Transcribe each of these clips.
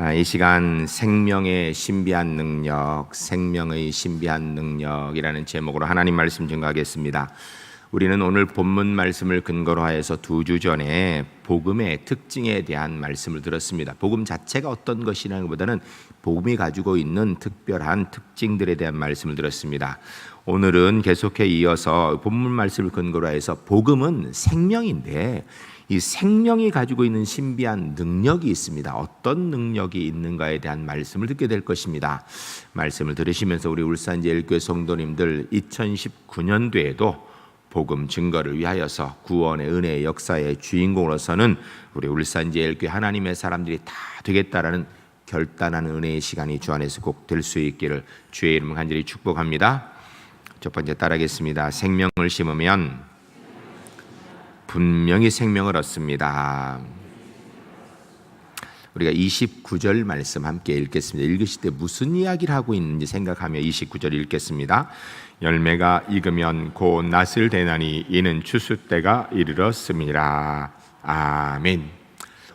이 시간 생명의 신비한 능력, 생명의 신비한 능력이라는 제목으로 하나님 말씀 증거하겠습니다. 우리는 오늘 본문 말씀을 근거로 하여서 2주 전에 복음의 특징에 대한 말씀을 들었습니다. 복음 자체가 어떤 것이라는 것보다는 복음이 가지고 있는 특별한 특징들에 대한 말씀을 들었습니다. 오늘은 계속해 이어서 본문 말씀을 근거로 해서 복음은 생명인데 이 생명이 가지고 있는 신비한 능력이 있습니다. 어떤 능력이 있는가에 대한 말씀을 듣게 될 것입니다. 말씀을 들으시면서 우리 울산제일교회 성도님들 2019년도에도 복음 증거를 위하여서 구원의 은혜의 역사의 주인공으로서는 우리 울산제일교회 하나님의 사람들이 다 되겠다라는 결단한 은혜의 시간이 주 안에서 꼭 될 수 있기를 주의 이름으로 간절히 축복합니다. 첫 번째 따라하겠습니다. 생명을 심으면 분명히 생명을 얻습니다. 우리가 29절 말씀 함께 읽겠습니다. 읽으실 때 무슨 이야기를 하고 있는지 생각하며 29절 읽겠습니다. 열매가 익으면 곧 낫을 대나니 이는 추수 때가 이르렀습니다. 아멘.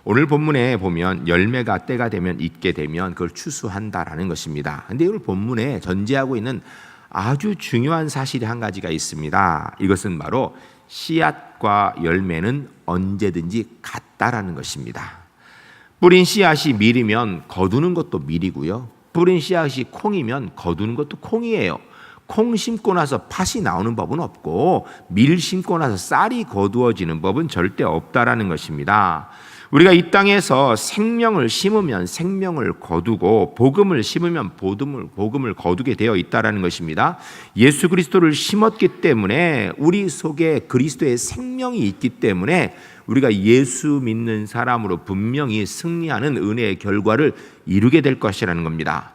오늘 본문에 보면 열매가 때가 되면 익게 되면 그걸 추수한다라는 것입니다. 그런데 오늘 본문에 전제하고 있는 아주 중요한 사실이 한 가지가 있습니다. 이것은 바로 씨앗과 열매는 언제든지 같다라는 것입니다. 뿌린 씨앗이 밀이면 거두는 것도 밀이고요. 뿌린 씨앗이 콩이면 거두는 것도 콩이에요. 콩 심고 나서 팥이 나오는 법은 없고 밀 심고 나서 쌀이 거두어지는 법은 절대 없다라는 것입니다. 우리가 이 땅에서 생명을 심으면 생명을 거두고 복음을 심으면 복음을 거두게 되어 있다라는 것입니다. 예수 그리스도를 심었기 때문에 우리 속에 그리스도의 생명이 있기 때문에 우리가 예수 믿는 사람으로 분명히 승리하는 은혜의 결과를 이루게 될 것이라는 겁니다.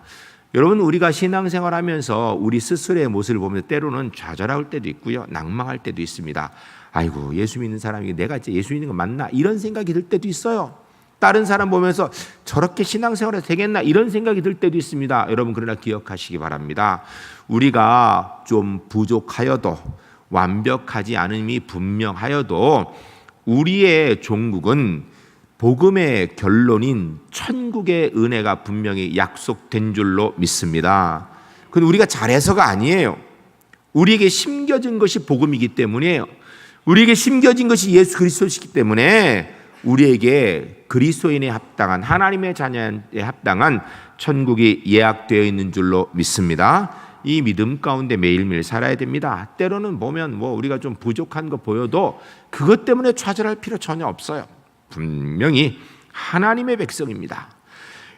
여러분, 우리가 신앙생활하면서 우리 스스로의 모습을 보면 때로는 좌절할 때도 있고요, 낭망할 때도 있습니다. 아이고, 예수 믿는 사람이 내가 진짜 예수 믿는 거 맞나? 이런 생각이 들 때도 있어요. 다른 사람 보면서 저렇게 신앙생활해도 되겠나? 이런 생각이 들 때도 있습니다. 여러분, 그러나 기억하시기 바랍니다. 우리가 좀 부족하여도, 완벽하지 않음이 분명하여도 우리의 종국은 복음의 결론인 천국의 은혜가 분명히 약속된 줄로 믿습니다. 그건 우리가 잘해서가 아니에요. 우리에게 심겨진 것이 복음이기 때문이에요. 우리에게 심겨진 것이 예수 그리스도이기 때문에 우리에게 그리스도인에 합당한, 하나님의 자녀에 합당한 천국이 예약되어 있는 줄로 믿습니다. 이 믿음 가운데 매일매일 살아야 됩니다. 때로는 보면 우리가 좀 부족한 거 보여도 그것 때문에 좌절할 필요 전혀 없어요. 분명히 하나님의 백성입니다.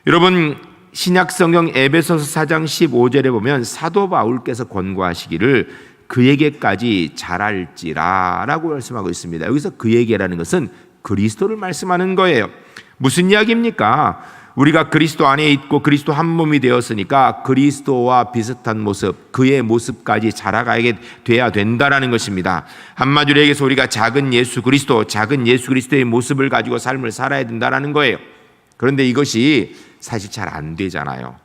여러분, 신약성경 에베소서 4장 15절에 보면 사도 바울께서 권고하시기를 그에게까지 잘할지라 라고 말씀하고 있습니다. 여기서 그에게라는 것은 그리스도를 말씀하는 거예요. 무슨 이야기입니까? 우리가 그리스도 안에 있고 그리스도 한 몸이 되었으니까 그리스도와 비슷한 모습, 그의 모습까지 자라가게 돼야 된다라는 것입니다. 한마디로 얘기해서 우리가 작은 예수 그리스도의 모습을 가지고 삶을 살아야 된다라는 거예요. 그런데 이것이 사실 잘 안 되잖아요.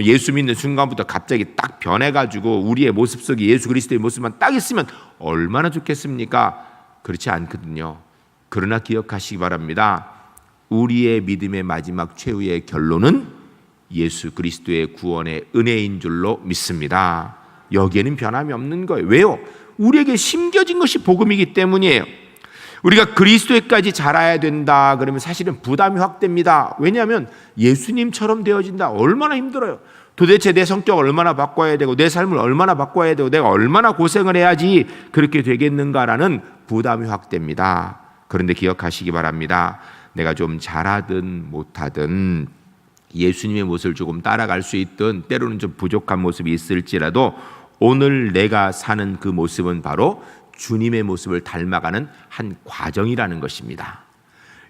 예수 믿는 순간부터 갑자기 딱 변해가지고 우리의 모습 속에 예수 그리스도의 모습만 딱 있으면 얼마나 좋겠습니까? 그렇지 않거든요. 그러나 기억하시기 바랍니다. 우리의 믿음의 마지막 최후의 결론은 예수 그리스도의 구원의 은혜인 줄로 믿습니다. 여기에는 변함이 없는 거예요. 왜요? 우리에게 심겨진 것이 복음이기 때문이에요. 우리가 그리스도에까지 자라야 된다 그러면 사실은 부담이 확 됩니다. 왜냐하면 예수님처럼 되어진다. 얼마나 힘들어요. 도대체 내 성격을 얼마나 바꿔야 되고 내 삶을 얼마나 바꿔야 되고 내가 얼마나 고생을 해야지 그렇게 되겠는가라는 부담이 확 됩니다. 그런데 기억하시기 바랍니다. 내가 좀 잘하든 못하든 예수님의 모습을 조금 따라갈 수 있든 때로는 좀 부족한 모습이 있을지라도 오늘 내가 사는 그 모습은 바로 주님의 모습을 닮아가는 한 과정이라는 것입니다.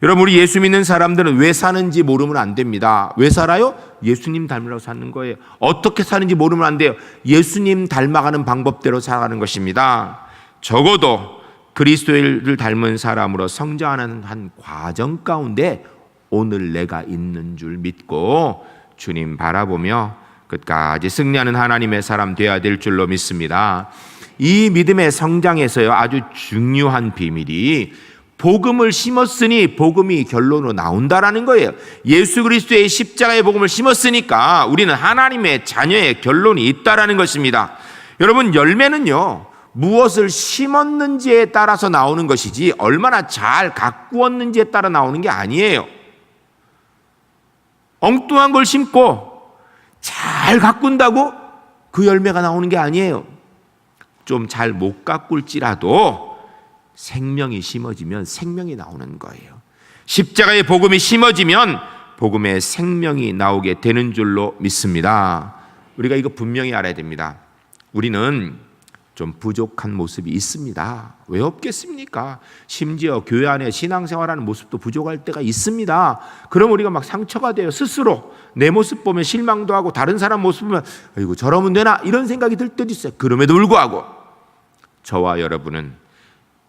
여러분, 우리 예수 믿는 사람들은 왜 사는지 모르면 안 됩니다. 왜 살아요? 예수님 닮으려고 사는 거예요. 어떻게 사는지 모르면 안 돼요. 예수님 닮아가는 방법대로 살아가는 것입니다. 적어도 그리스도를 닮은 사람으로 성장하는 한 과정 가운데 오늘 내가 있는 줄 믿고 주님 바라보며 끝까지 승리하는 하나님의 사람 되어야 될 줄로 믿습니다. 이 믿음의 성장에서요, 아주 중요한 비밀이 복음을 심었으니 복음이 결론으로 나온다라는 거예요. 예수 그리스도의 십자가의 복음을 심었으니까 우리는 하나님의 자녀의 결론이 있다라는 것입니다. 여러분, 열매는요, 무엇을 심었는지에 따라서 나오는 것이지 얼마나 잘 가꾸었는지에 따라 나오는 게 아니에요. 엉뚱한 걸 심고 잘 가꾼다고 그 열매가 나오는 게 아니에요. 좀 잘 못 가꿀지라도 생명이 심어지면 생명이 나오는 거예요. 십자가의 복음이 심어지면 복음의 생명이 나오게 되는 줄로 믿습니다. 우리가 이거 분명히 알아야 됩니다. 우리는 좀 부족한 모습이 있습니다. 왜 없겠습니까? 심지어 교회 안에 신앙생활하는 모습도 부족할 때가 있습니다. 그럼 우리가 막 상처가 돼요. 스스로 내 모습 보면 실망도 하고 다른 사람 모습 보면 아이고 저러면 되나 이런 생각이 들 때도 있어요. 그럼에도 불구하고 저와 여러분은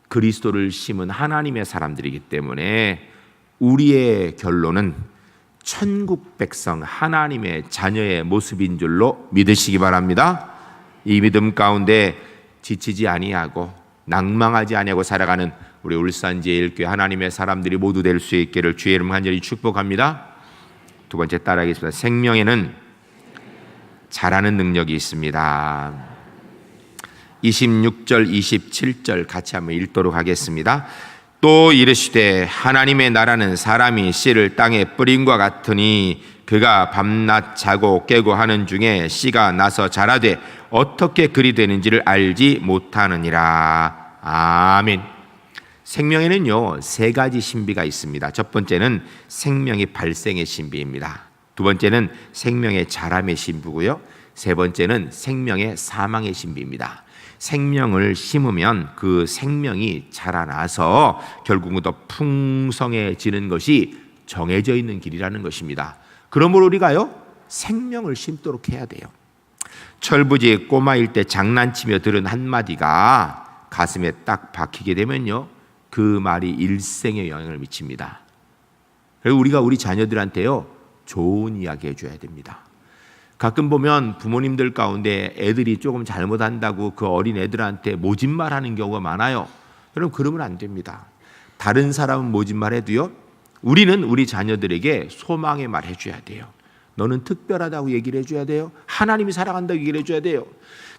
그리스도를 심은 하나님의 사람들이기 때문에 우리의 결론은 천국 백성 하나님의 자녀의 모습인 줄로 믿으시기 바랍니다. 이 믿음 가운데 지치지 아니하고 낭망하지 아니하고 살아가는 우리 울산제일교회 하나님의 사람들이 모두 될 수 있기를 주의 이름 간절히 축복합니다. 두 번째 따라하겠습니다. 생명에는 자라는 능력이 있습니다. 26절 27절 같이 한번 읽도록 하겠습니다. 또 이르시되 하나님의 나라는 사람이 씨를 땅에 뿌림과 같으니 그가 밤낮 자고 깨고 하는 중에 씨가 나서 자라되 어떻게 그리 되는지를 알지 못하느니라. 아멘. 생명에는요 3가지 신비가 있습니다. 첫 번째는 생명의 발생의 신비입니다. 두 번째는 생명의 자람의 신비고요. 세 번째는 생명의 사망의 신비입니다. 생명을 심으면 그 생명이 자라나서 결국은 더 풍성해지는 것이 정해져 있는 길이라는 것입니다. 그러므로 우리가요 생명을 심도록 해야 돼요. 철부지 꼬마일 때 장난치며 들은 한마디가 가슴에 딱 박히게 되면요 그 말이 일생에 영향을 미칩니다. 그리고 우리가 우리 자녀들한테요 좋은 이야기 해줘야 됩니다. 가끔 보면 부모님들 가운데 애들이 조금 잘못한다고 그 어린 애들한테 모진말하는 경우가 많아요. 여러분 그러면 안 됩니다. 다른 사람은 모진말해도요 우리는 우리 자녀들에게 소망의 말 해줘야 돼요. 너는 특별하다고 얘기를 해줘야 돼요. 하나님이 사랑한다고 얘기를 해줘야 돼요.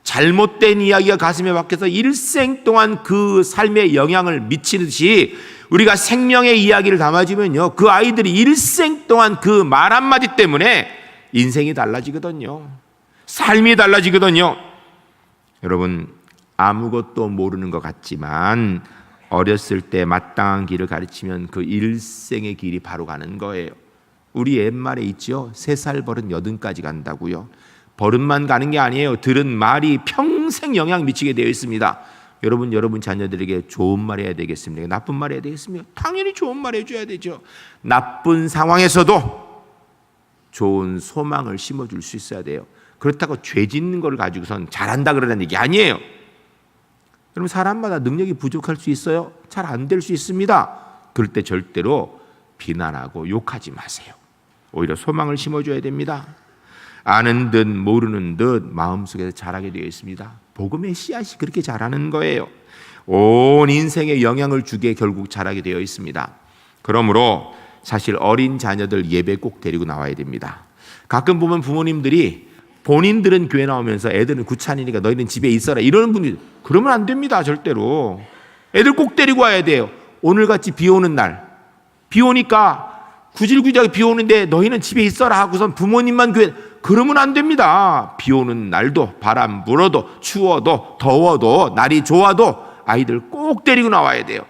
잘못된 이야기가 가슴에 박혀서 일생 동안 그 삶에 영향을 미치듯이 우리가 생명의 이야기를 담아주면요 그 아이들이 일생 동안 그 말 한마디 때문에 인생이 달라지거든요. 삶이 달라지거든요. 여러분 아무것도 모르는 것 같지만 어렸을 때 마땅한 길을 가르치면 그 일생의 길이 바로 가는 거예요. 우리 옛말에 있죠. 3살 버릇 80까지 간다고요. 버릇만 가는 게 아니에요. 들은 말이 평생 영향 미치게 되어 있습니다. 여러분 자녀들에게 좋은 말 해야 되겠습니까? 나쁜 말 해야 되겠습니까? 당연히 좋은 말 해줘야 되죠. 나쁜 상황에서도 좋은 소망을 심어줄 수 있어야 돼요. 그렇다고 죄 짓는 걸 가지고선 잘한다 그러는 얘기 아니에요. 여러분 사람마다 능력이 부족할 수 있어요. 잘 안 될 수 있습니다. 그럴 때 절대로 비난하고 욕하지 마세요. 오히려 소망을 심어줘야 됩니다. 아는 듯 모르는 듯 마음속에서 자라게 되어 있습니다. 복음의 씨앗이 그렇게 자라는 거예요. 온 인생에 영향을 주게 결국 자라게 되어 있습니다. 그러므로 사실 어린 자녀들 예배 꼭 데리고 나와야 됩니다. 가끔 보면 부모님들이 본인들은 교회 나오면서 애들은 구찬이니까 너희는 집에 있어라 이러는 분들이 그러면 안 됩니다. 절대로 애들 꼭 데리고 와야 돼요. 오늘같이 비 오는 날 비 오니까 구질구질하게 비 오는데 너희는 집에 있어라 하고선 부모님만 교회 그러면 안 됩니다. 비 오는 날도 바람 불어도 추워도 더워도 날이 좋아도 아이들 꼭 데리고 나와야 돼요.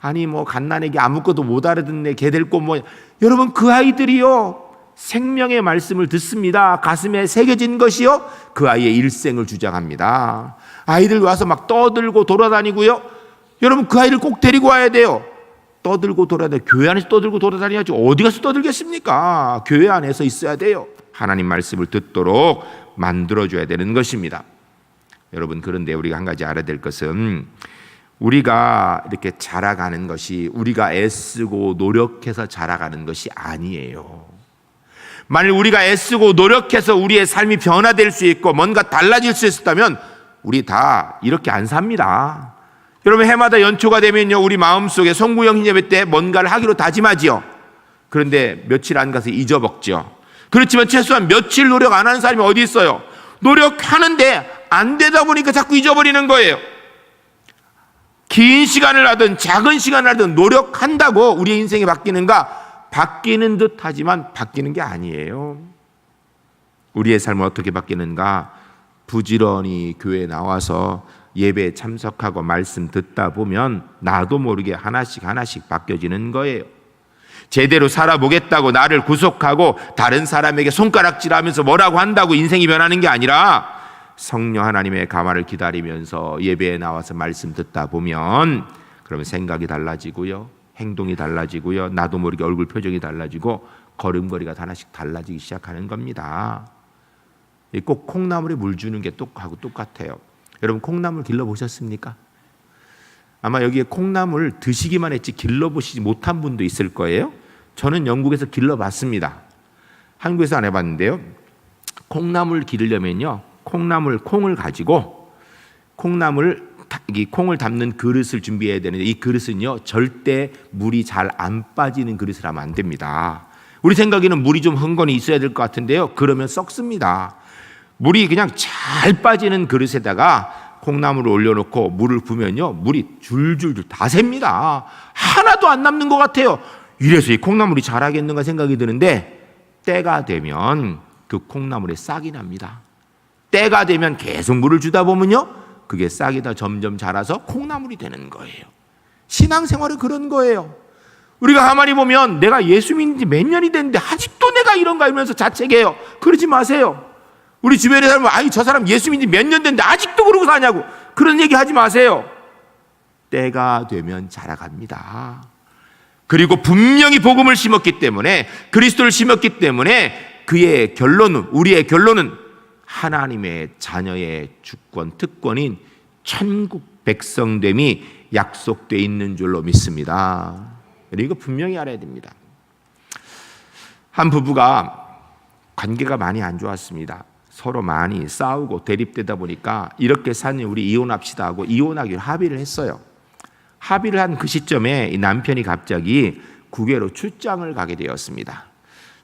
아니 뭐 갓난애기 아무것도 못 알아듣네 걔 데리고 뭐 여러분 그 아이들이요 생명의 말씀을 듣습니다. 가슴에 새겨진 것이요 그 아이의 일생을 주장합니다. 아이들 와서 막 떠들고 돌아다니고요. 여러분 그 아이를 꼭 데리고 와야 돼요. 떠들고 돌아다니 교회 안에서 떠들고 돌아다녀야죠. 어디 가서 떠들겠습니까? 교회 안에서 있어야 돼요. 하나님 말씀을 듣도록 만들어줘야 되는 것입니다. 여러분 그런데 우리가 한 가지 알아야 될 것은 우리가 이렇게 자라가는 것이 우리가 애쓰고 노력해서 자라가는 것이 아니에요. 만일 우리가 애쓰고 노력해서 우리의 삶이 변화될 수 있고 뭔가 달라질 수 있었다면 우리 다 이렇게 안 삽니다. 여러분, 해마다 연초가 되면요, 우리 마음속에 송구영 예배 때 뭔가를 하기로 다짐하지요. 그런데 며칠 안 가서 잊어먹죠. 그렇지만 최소한 며칠 노력 안 하는 사람이 어디 있어요? 노력하는데 안 되다 보니까 자꾸 잊어버리는 거예요. 긴 시간을 하든 작은 시간을 하든 노력한다고 우리의 인생이 바뀌는가? 바뀌는 듯 하지만 바뀌는 게 아니에요. 우리의 삶은 어떻게 바뀌는가? 부지런히 교회에 나와서 예배에 참석하고 말씀 듣다 보면 나도 모르게 하나씩 바뀌어지는 거예요. 제대로 살아보겠다고 나를 구속하고 다른 사람에게 손가락질하면서 뭐라고 한다고 인생이 변하는 게 아니라 성령 하나님의 감화를 기다리면서 예배에 나와서 말씀 듣다 보면 그러면 생각이 달라지고요, 행동이 달라지고요, 나도 모르게 얼굴 표정이 달라지고 걸음걸이가 하나씩 달라지기 시작하는 겁니다. 꼭 콩나물에 물 주는 게 하고 똑같아요. 여러분, 콩나물 길러보셨습니까? 아마 여기에 콩나물 드시기만 했지 길러보시지 못한 분도 있을 거예요. 저는 영국에서 길러봤습니다. 한국에서 안 해봤는데요. 콩나물 기르려면요, 콩을 가지고 이 콩을 담는 그릇을 준비해야 되는데, 이 그릇은요 절대 물이 잘 안 빠지는 그릇을 하면 안 됩니다. 우리 생각에는 물이 좀 흥건히 있어야 될 것 같은데요, 그러면 썩습니다. 물이 그냥 잘 빠지는 그릇에다가 콩나물을 올려놓고 물을 부으면요, 물이 줄줄줄 다 셉니다. 하나도 안 남는 것 같아요. 이래서 이 콩나물이 자라겠는가 생각이 드는데, 때가 되면 그 콩나물에 싹이 납니다. 때가 되면 계속 물을 주다 보면요, 그게 싹이 다 점점 자라서 콩나물이 되는 거예요. 신앙생활은 그런 거예요. 우리가 가만히 보면 내가 예수 믿는 지 몇 년이 됐는데 아직도 내가 이런가 이러면서 자책해요. 그러지 마세요. 우리 주변에 살면 아이 저 사람 예수 믿는 지 몇 년 됐는데 아직도 그러고 사냐고, 그런 얘기 하지 마세요. 때가 되면 자라갑니다. 그리고 분명히 복음을 심었기 때문에, 그리스도를 심었기 때문에 그의 결론은, 우리의 결론은 하나님의 자녀의 주권, 특권인 천국 백성됨이 약속되어 있는 줄로 믿습니다. 이거 분명히 알아야 됩니다. 한 부부가 관계가 많이 안 좋았습니다. 서로 많이 싸우고 대립되다 보니까 이렇게 사니 우리 이혼합시다 하고 이혼하기로 합의를 했어요. 합의를 한 그 시점에 이 남편이 갑자기 국외로 출장을 가게 되었습니다.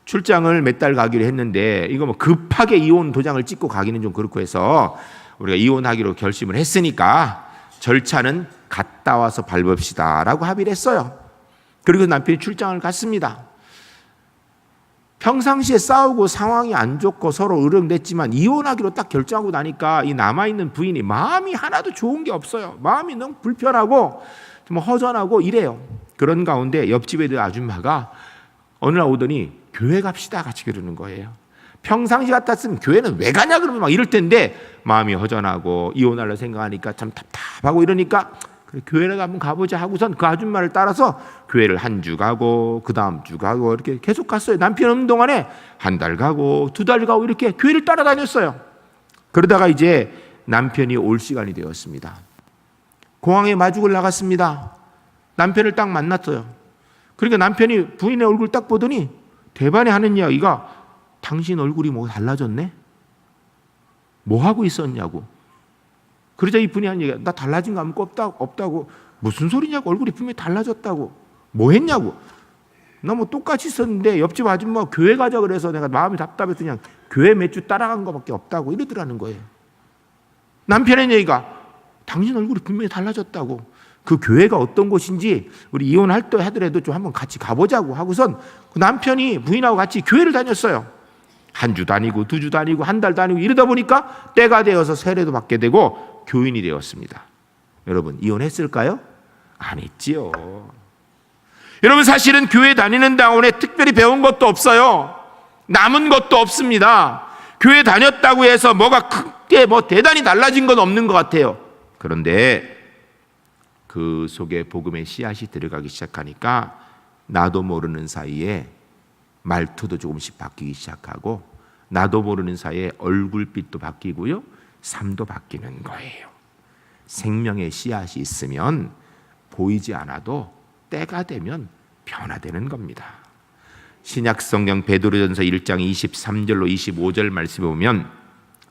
출장을 몇 달 가기로 했는데 이거 뭐 급하게 이혼 도장을 찍고 가기는 좀 그렇고 해서 우리가 이혼하기로 결심을 했으니까 절차는 갔다 와서 밟읍시다 라고 합의를 했어요. 그리고 남편이 출장을 갔습니다. 평상시에 싸우고 상황이 안 좋고 서로 으르렁댔지만 이혼하기로 딱 결정하고 나니까 이 남아있는 부인이 마음이 하나도 좋은 게 없어요. 마음이 너무 불편하고 좀 허전하고 이래요. 그런 가운데 옆집에 있는 아줌마가 어느 날 오더니 교회 갑시다 같이 그러는 거예요. 평상시 같았으면 교회는 왜 가냐 그러면 막 이럴 텐데 마음이 허전하고 이혼하려 생각하니까 참 답답하고 이러니까 그래, 교회라도 한번 가보자 하고선 그 아줌마를 따라서 교회를 한 주 가고 그 다음 주 가고 이렇게 계속 갔어요. 남편 없는 동안에 한 달 가고 두 달 가고 이렇게 교회를 따라다녔어요. 그러다가 이제 남편이 올 시간이 되었습니다. 공항에 마중을 나갔습니다. 남편을 딱 만났어요. 그러니까 남편이 부인의 얼굴 딱 보더니 대반에 하는 이야기가 당신 얼굴이 뭐 달라졌네? 뭐 하고 있었냐고. 그러자 이분이 하는 얘기가 나 달라진 거 아무것도 없다고. 무슨 소리냐고. 얼굴이 분명히 달라졌다고. 뭐 했냐고. 나 뭐 똑같이 있었는데 옆집 아줌마가 교회 가자 그래서 내가 마음이 답답해서 그냥 교회 몇 주 따라간 거밖에 없다고 이러더라는 거예요. 남편의 얘기가 당신 얼굴이 분명히 달라졌다고. 그 교회가 어떤 곳인지 우리 이혼할 때 하더라도 좀 한번 같이 가보자고 하고선 그 남편이 부인하고 같이 교회를 다녔어요. 한 주 다니고 두 주 다니고 한 달 다니고 이러다 보니까 때가 되어서 세례도 받게 되고 교인이 되었습니다. 여러분 이혼했을까요? 안 했지요. 여러분 사실은 교회 다니는 동안에 특별히 배운 것도 없어요. 남은 것도 없습니다. 교회 다녔다고 해서 뭐가 크게 뭐 대단히 달라진 건 없는 것 같아요. 그런데 그 속에 복음의 씨앗이 들어가기 시작하니까 나도 모르는 사이에 말투도 조금씩 바뀌기 시작하고 나도 모르는 사이에 얼굴빛도 바뀌고요, 삶도 바뀌는 거예요. 생명의 씨앗이 있으면 보이지 않아도 때가 되면 변화되는 겁니다. 신약 성경 베드로전서 1장 23절로 25절 말씀에 보면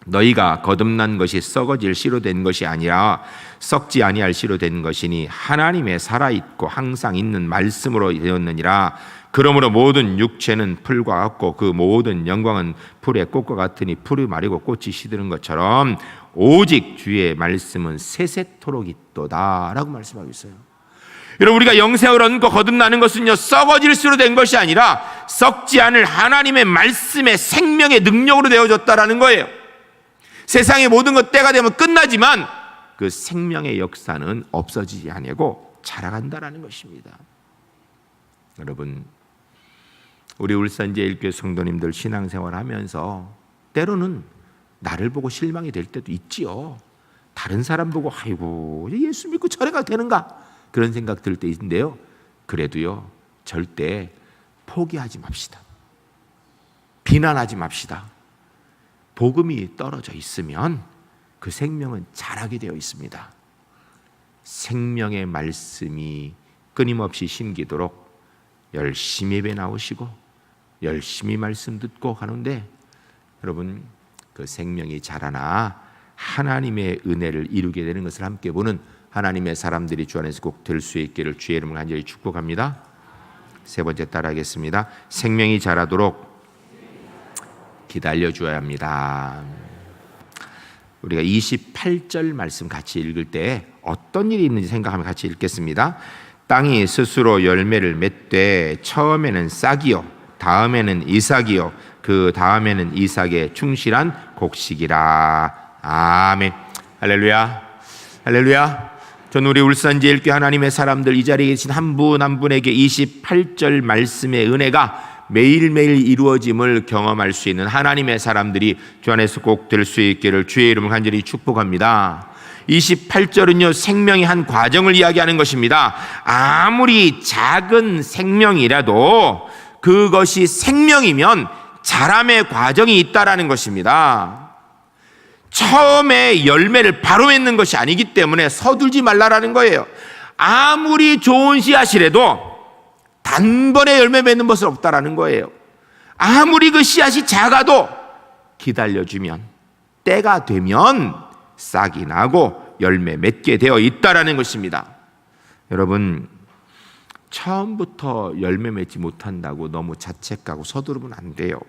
너희가 거듭난 것이 썩어질 씨로 된 것이 아니라 썩지 아니할 씨로 된 것이니 하나님의 살아있고 항상 있는 말씀으로 되었느니라. 그러므로 모든 육체는 풀과 같고 그 모든 영광은 풀의 꽃과 같으니 풀이 마르고 꽃이 시드는 것처럼 오직 주의 말씀은 세세토록 있도다 라고 말씀하고 있어요. 여러분, 우리가 영생을 얻고 거듭나는 것은요, 썩어질 수로 된 것이 아니라 썩지 않을 하나님의 말씀의 생명의 능력으로 되어졌다라는 거예요. 세상의 모든 것 때가 되면 끝나지만 그 생명의 역사는 없어지지 아니고 자라간다라는 것입니다. 여러분, 우리 울산제일교회 성도님들 신앙생활 하면서 때로는 나를 보고 실망이 될 때도 있지요. 다른 사람 보고 아이고 예수 믿고 절에 가도 되는가 그런 생각 들 때 있는데요, 그래도요 절대 포기하지 맙시다. 비난하지 맙시다. 복음이 떨어져 있으면 그 생명은 자라게 되어 있습니다. 생명의 말씀이 끊임없이 심기도록 열심히 예배 나오시고 열심히 말씀 듣고 가는데 여러분, 그 생명이 자라나 하나님의 은혜를 이루게 되는 것을 함께 보는 하나님의 사람들이 주 안에서 꼭 될 수 있기를 주의 이름으로 간절히 축복합니다. 세 번째 따라하겠습니다. 생명이 자라도록 기다려 주어야 합니다. 우리가 28절 말씀 같이 읽을 때 어떤 일이 있는지 생각하면 같이 읽겠습니다. 땅이 스스로 열매를 맺되 처음에는 싹이요 다음에는 이삭이요 그 다음에는 이삭의 충실한 곡식이라. 아멘. 할렐루야. 할렐루야. 저는 우리 울산제일교회 하나님의 사람들 이 자리에 계신 한 분 한 분에게 28절 말씀의 은혜가 매일매일 이루어짐을 경험할 수 있는 하나님의 사람들이 주 안에서 꼭 될 수 있기를 주의 이름을 간절히 축복합니다. 28절은요 생명의 한 과정을 이야기하는 것입니다. 아무리 작은 생명이라도 그것이 생명이면 자람의 과정이 있다라는 것입니다. 처음에 열매를 바로 맺는 것이 아니기 때문에 서둘지 말라라는 거예요. 아무리 좋은 씨앗이라도 단번에 열매 맺는 것은 없다라는 거예요. 아무리 그 씨앗이 작아도 기다려주면 때가 되면 싹이 나고 열매 맺게 되어 있다라는 것입니다. 여러분, 처음부터 열매 맺지 못한다고 너무 자책하고 서두르면 안 돼요.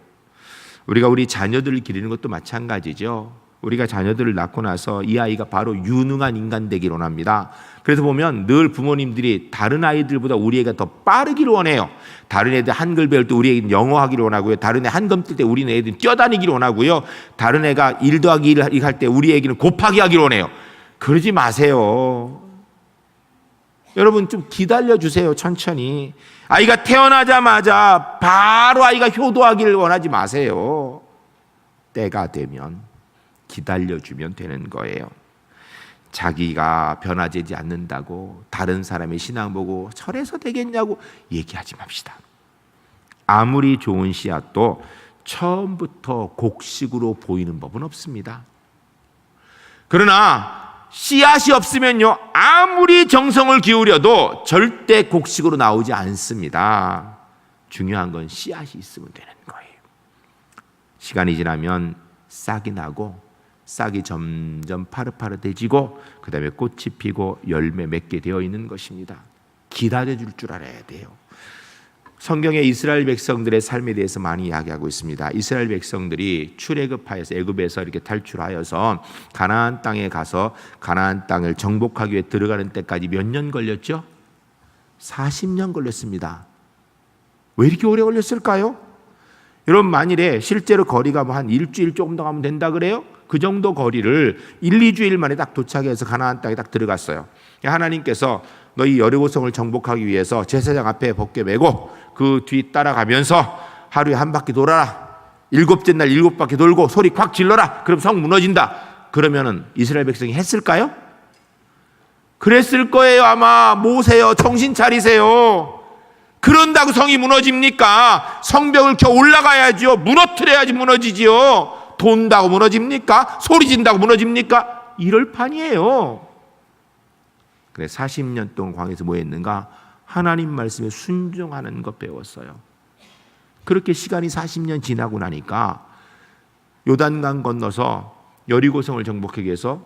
우리가 우리 자녀들을 기르는 것도 마찬가지죠. 우리가 자녀들을 낳고 나서 이 아이가 바로 유능한 인간 되기를 원합니다. 그래서 보면 늘 부모님들이 다른 아이들보다 우리 애가 더 빠르기를 원해요. 다른 애들 한글 배울 때 우리 애는 영어 하기를 원하고요. 다른 애 한검 뜰 때 우리는 애들은 뛰어다니기를 원하고요. 다른 애가 1 더하기 1 할 때 우리 애기는 곱하기 하기를 원해요. 그러지 마세요. 여러분 좀 기다려주세요. 천천히. 아이가 태어나자마자 바로 아이가 효도하기를 원하지 마세요. 때가 되면 기다려주면 되는 거예요. 자기가 변화되지 않는다고 다른 사람의 신앙 보고 저래서 되겠냐고 얘기하지 맙시다. 아무리 좋은 씨앗도 처음부터 곡식으로 보이는 법은 없습니다. 그러나 씨앗이 없으면요 아무리 정성을 기울여도 절대 곡식으로 나오지 않습니다. 중요한 건 씨앗이 있으면 되는 거예요. 시간이 지나면 싹이 나고 싹이 점점 파릇파릇해지고 그 다음에 꽃이 피고 열매 맺게 되어 있는 것입니다. 기다려줄 줄 알아야 돼요. 성경에 이스라엘 백성들의 삶에 대해서 많이 이야기하고 있습니다. 이스라엘 백성들이 출애굽하여서 애굽에서 이렇게 탈출하여서 가나안 땅에 가서 가나안 땅을 정복하기 위해 들어가는 때까지 몇 년 걸렸죠? 40년 걸렸습니다. 왜 이렇게 오래 걸렸을까요? 여러분 만일에 실제로 거리가 뭐 한 일주일 조금 더 가면 된다 그래요? 그 정도 거리를 1, 2주일 만에 딱 도착해서 가나안 땅에 딱 들어갔어요. 하나님께서 너희 여리고성을 정복하기 위해서 제사장 앞에 벗게 메고 그 뒤 따라가면서 하루에 한 바퀴 돌아라. 7째 날 7바퀴 돌고 소리 콱 질러라. 그럼 성 무너진다. 그러면은 이스라엘 백성이 했을까요? 그랬을 거예요. 아마 모세요. 정신 차리세요. 그런다고 성이 무너집니까? 성벽을 켜 올라가야지요. 무너뜨려야지 무너지지요. 돈다고 무너집니까? 소리 진다고 무너집니까? 이럴 판이에요. 그래 40년 동안 광야에서 뭐 했는가? 하나님 말씀에 순종하는 것 배웠어요. 그렇게 시간이 40년 지나고 나니까 요단강 건너서 여리고성을 정복하기 위해서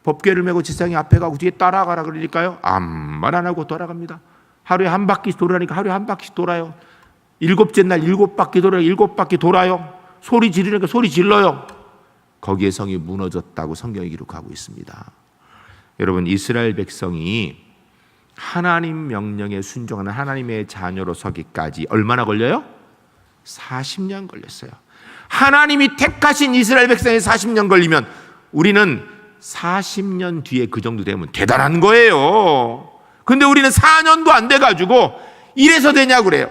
법궤를 메고 지상에 앞에 가고 뒤에 따라가라 그러니까요, 아무 말 안 하고 돌아갑니다. 하루에 한 바퀴 돌아니까 하루에 한 바퀴 돌아요. 일곱째 날 7바퀴 돌아요. 7바퀴 돌아요. 소리 지르니까 소리 질러요. 거기에 성이 무너졌다고 성경이 기록하고 있습니다. 여러분, 이스라엘 백성이 하나님 명령에 순종하는 하나님의 자녀로 서기까지 얼마나 걸려요? 40년 걸렸어요. 하나님이 택하신 이스라엘 백성이 40년 걸리면 우리는 40년 뒤에 그 정도 되면 대단한 거예요. 근데 우리는 4년도 안 돼가지고 이래서 되냐고 그래요.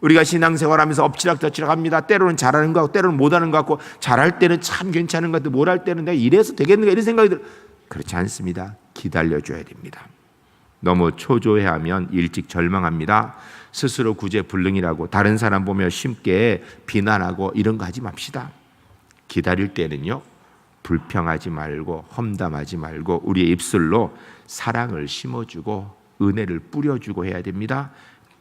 우리가 신앙생활하면서 엎치락저치락 합니다. 때로는 잘하는 거 같고 때로는 못하는 거 같고, 잘할 때는 참 괜찮은 것 같고 못할 때는 내가 이래서 되겠는가 이런 생각이 들어요. 그렇지 않습니다. 기다려줘야 됩니다. 너무 초조해하면 일찍 절망합니다. 스스로 구제불능이라고 다른 사람 보며 쉽게 비난하고 이런 거 하지 맙시다. 기다릴 때는요, 불평하지 말고 험담하지 말고 우리의 입술로 사랑을 심어주고 은혜를 뿌려주고 해야 됩니다.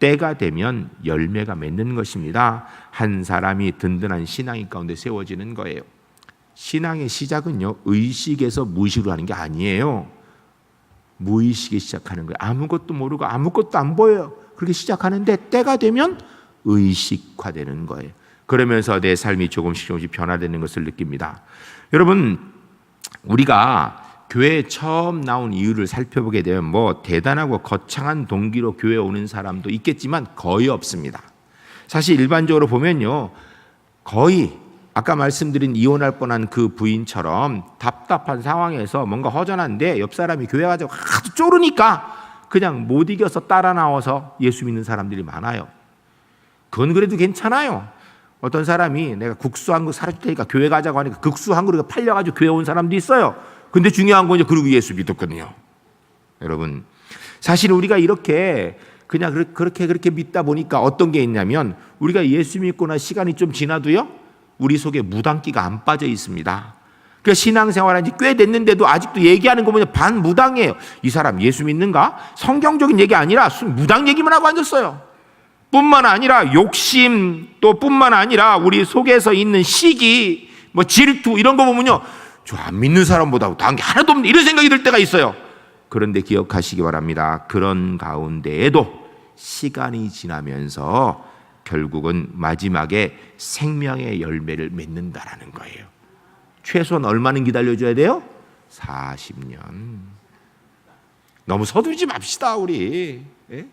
때가 되면 열매가 맺는 것입니다. 한 사람이 든든한 신앙인 가운데 세워지는 거예요. 신앙의 시작은요, 의식에서 무의식으로 하는 게 아니에요. 무의식에 시작하는 거예요. 아무것도 모르고 아무것도 안 보여요. 그렇게 시작하는데 때가 되면 의식화되는 거예요. 그러면서 내 삶이 조금씩 변화되는 것을 느낍니다. 여러분, 우리가 교회에 처음 나온 이유를 살펴보게 되면 뭐 대단하고 거창한 동기로 교회에 오는 사람도 있겠지만 거의 없습니다. 사실 일반적으로 보면요, 거의 아까 말씀드린 이혼할 뻔한 그 부인처럼 답답한 상황에서 뭔가 허전한데 옆 사람이 교회 가자고 하도 쪼르니까 그냥 못 이겨서 따라 나와서 예수 믿는 사람들이 많아요. 그건 그래도 괜찮아요. 어떤 사람이 내가 국수 한 그릇 사줄 테니까 교회 가자고 하니까 국수 한 그릇 팔려가지고 교회 온 사람도 있어요. 근데 중요한 건 그리고 예수 믿었거든요. 여러분, 사실 우리가 이렇게 그냥 그렇게 믿다 보니까 어떤 게 있냐면, 우리가 예수 믿거나 시간이 좀 지나도요, 우리 속에 무당기가 안 빠져 있습니다. 그러니까 신앙생활한 지 꽤 됐는데도 아직도 얘기하는 거 보면 반무당이에요. 이 사람 예수 믿는가? 성경적인 얘기 아니라 무당 얘기만 하고 앉았어요. 뿐만 아니라 욕심, 또 뿐만 아니라 우리 속에서 있는 시기, 뭐 질투 이런 거 보면요, 저 안 믿는 사람보다 나은 게 하나도 없는 이런 생각이 들 때가 있어요. 그런데 기억하시기 바랍니다. 그런 가운데에도 시간이 지나면서 결국은 마지막에 생명의 열매를 맺는다라는 거예요. 최소한 얼마는 기다려줘야 돼요? 40년. 너무 서두르지 맙시다, 우리. 예?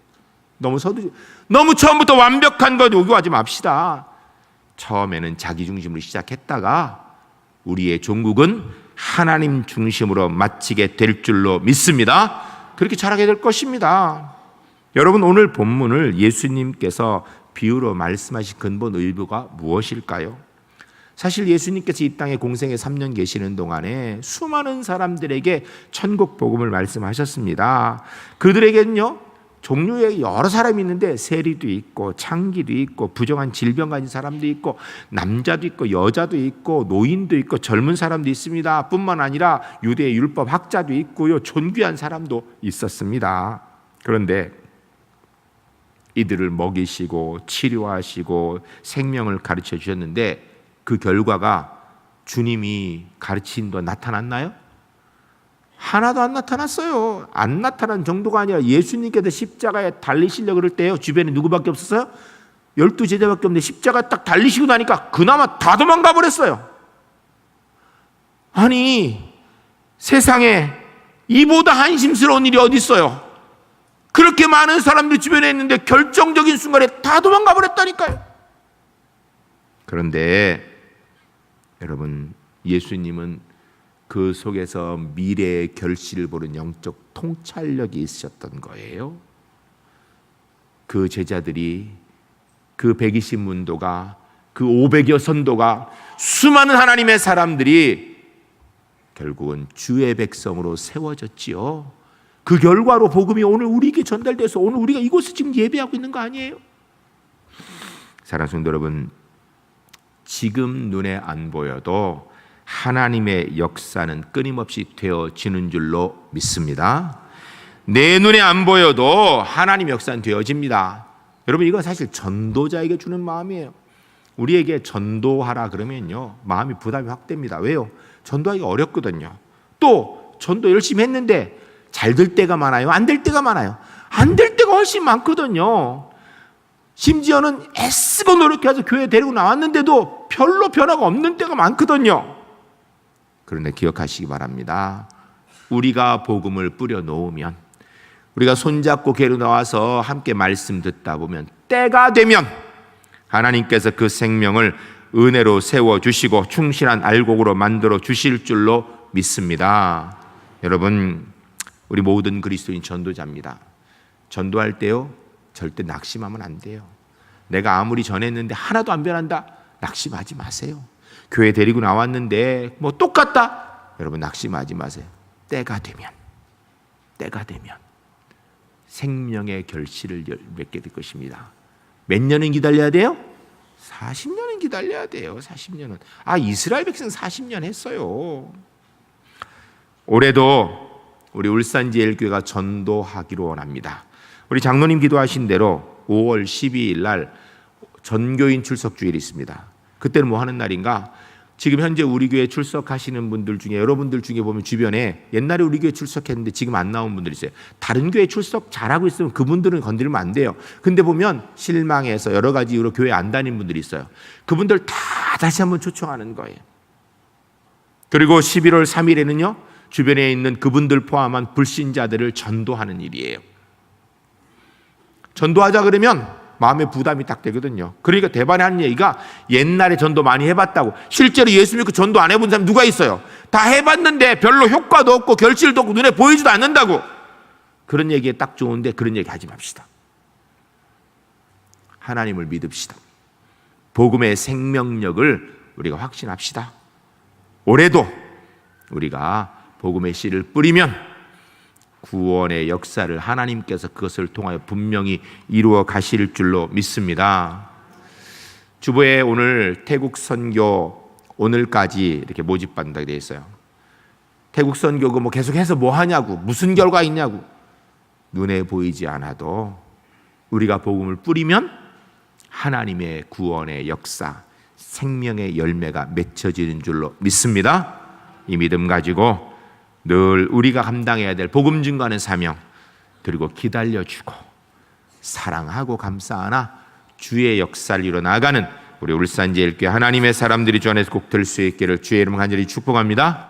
너무 처음부터 완벽한 것 요구하지 맙시다. 처음에는 자기 중심으로 시작했다가 우리의 종국은 하나님 중심으로 마치게 될 줄로 믿습니다. 그렇게 자라게 될 것입니다. 여러분, 오늘 본문을 예수님께서 비유로 말씀하신 근본 의도가 무엇일까요? 사실 예수님께서 이 땅에 공생에 3년 계시는 동안에 수많은 사람들에게 천국 복음을 말씀하셨습니다. 그들에게는요, 종류의 여러 사람이 있는데 세리도 있고 창기도 있고 부정한 질병 가진 사람도 있고 남자도 있고 여자도 있고 노인도 있고 젊은 사람도 있습니다. 뿐만 아니라 유대 율법 학자도 있고요, 존귀한 사람도 있었습니다. 그런데 이들을 먹이시고 치료하시고 생명을 가르쳐 주셨는데 그 결과가 주님이 가르친 거 나타났나요? 하나도 안 나타났어요. 안 나타난 정도가 아니라 예수님께서 십자가에 달리시려고 그럴 때요, 주변에 누구밖에 없었어요? 12제자밖에 없는데 십자가 딱 달리시고 나니까 그나마 다 도망가 버렸어요. 아니, 세상에 이보다 한심스러운 일이 어디 있어요? 그렇게 많은 사람들이 주변에 있는데 결정적인 순간에 다 도망가 버렸다니까요. 그런데 여러분, 예수님은 그 속에서 미래의 결실을 보는 영적 통찰력이 있으셨던 거예요. 그 제자들이, 그 120문도가, 그 500여 선도가, 수많은 하나님의 사람들이 결국은 주의 백성으로 세워졌지요. 그 결과로 복음이 오늘 우리에게 전달돼서 오늘 우리가 이곳에 지금 예배하고 있는 거 아니에요? 사랑하는 성도 여러분, 지금 눈에 안 보여도 하나님의 역사는 끊임없이 되어지는 줄로 믿습니다. 내 눈에 안 보여도 하나님의 역사는 되어집니다. 여러분, 이건 사실 전도자에게 주는 마음이에요. 우리에게 전도하라 그러면요, 마음이 부담이 확 됩니다. 왜요? 전도하기가 어렵거든요. 또 전도 열심히 했는데 잘 될 때가 많아요? 안 될 때가 많아요? 안 될 때가 훨씬 많거든요. 심지어는 애쓰고 노력해서 교회 데리고 나왔는데도 별로 변화가 없는 때가 많거든요. 그런데 기억하시기 바랍니다. 우리가 복음을 뿌려 놓으면, 우리가 손잡고 교회로 나와서 함께 말씀 듣다 보면 때가 되면 하나님께서 그 생명을 은혜로 세워주시고 충실한 알곡으로 만들어 주실 줄로 믿습니다. 여러분, 우리 모든 그리스도인 전도자입니다. 전도할 때요, 절대 낙심하면 안 돼요. 내가 아무리 전했는데 하나도 안 변한다? 낙심하지 마세요. 교회 데리고 나왔는데 뭐 똑같다? 여러분 낙심하지 마세요. 때가 되면 생명의 결실을 맺게 될 것입니다. 몇 년은 기다려야 돼요? 40년은 기다려야 돼요. 40년은. 이스라엘 백성 40년 했어요. 올해도 우리 울산제일교회가 전도하기로 원합니다. 우리 장로님 기도하신 대로 5월 12일 날 전교인 출석 주일이 있습니다. 그때는 뭐 하는 날인가? 지금 현재 우리 교회 출석하시는 분들 중에, 여러분들 중에 보면 주변에 옛날에 우리 교회 출석했는데 지금 안 나온 분들 있어요. 다른 교회 출석 잘하고 있으면 그분들은 건드리면 안 돼요. 근데 보면 실망해서 여러 가지 이유로 교회 안 다니는 분들이 있어요. 그분들 다 다시 한번 초청하는 거예요. 그리고 11월 3일에는요 주변에 있는 그분들 포함한 불신자들을 전도하는 일이에요. 전도하자 그러면 마음의 부담이 딱 되거든요. 그러니까 대반에 하는 얘기가 옛날에 전도 많이 해봤다고. 실제로 예수 믿고 전도 안 해본 사람 누가 있어요? 다 해봤는데 별로 효과도 없고 결실도 없고 눈에 보이지도 않는다고. 그런 얘기에 딱 좋은데 그런 얘기 하지 맙시다. 하나님을 믿읍시다. 복음의 생명력을 우리가 확신합시다. 올해도 우리가 복음의 씨를 뿌리면 구원의 역사를 하나님께서 그것을 통하여 분명히 이루어 가실 줄로 믿습니다. 주보에 오늘 태국 선교 오늘까지 이렇게 모집받는다고 되어 있어요. 태국 선교가 뭐 계속해서 뭐 하냐고, 무슨 결과 있냐고. 눈에 보이지 않아도 우리가 복음을 뿌리면 하나님의 구원의 역사, 생명의 열매가 맺혀지는 줄로 믿습니다. 이 믿음 가지고 늘 우리가 감당해야 될 복음 증거하는 사명, 그리고 기다려주고 사랑하고 감사하나 주의 역사를 이뤄나가는 우리 울산제일교회 하나님의 사람들이 주 안에서 꼭 될 수 있기를 주의 이름 간절히 축복합니다.